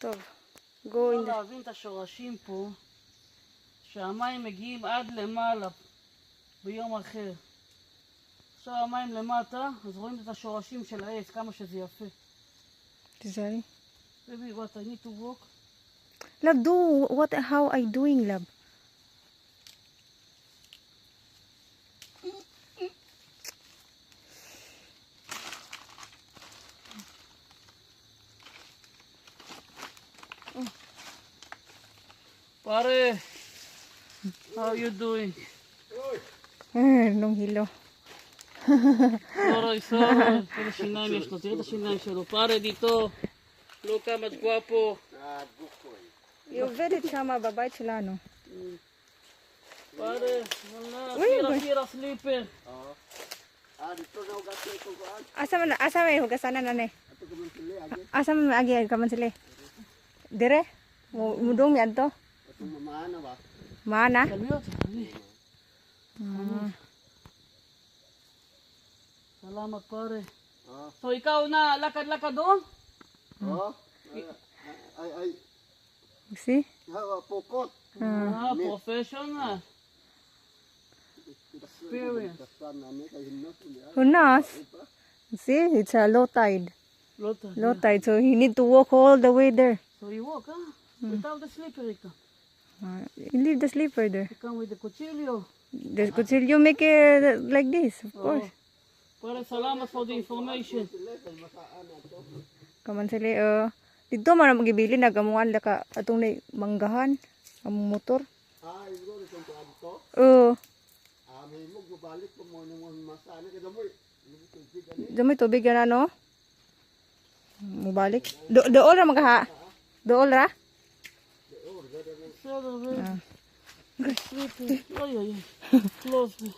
טוב. Go in the... להבין את השורשים פה, שהמים מגיעים עד למעלה ביום אחר. עכשיו המים למטה, אז רואים את השורשים של העץ, כמה שזה יפה. תזהרי. Baby, what, I need to walk? Love, do what, how I doing, love? Pare, how you doing? נום הילו. סורי, סורי, איזה שיניים יש לו, תראה את השיניים שלו. פארה דיטו, לא כמה גואפו. היא עובדת שם בבית שלנו. פארה, וואלה, פירה סליפר. Asa may hugasanan na ne? Asa may agi ka man sila? Dire? Mudong mi adto? Mana? Kalmiyot, salamat pare. So ikaw na lakad-lakad doon? See? Pokot. Professional. Experience. Who knows? See? It's a low tide. Lota. Low tide. So you need to walk all the way there. So you walk, without the slipper ikaw. You leave the sleeper there. You come with the cuchillo. The you make it like this, of course. Pare, salamat for the information. Kaman sila, dito man ang magibili, nagamuan la ka atong na manggahan, ang motor. Dami tubig na no? Mubalik. Dool ra magaha. Dool ra? Ay, ay, ay. Close me.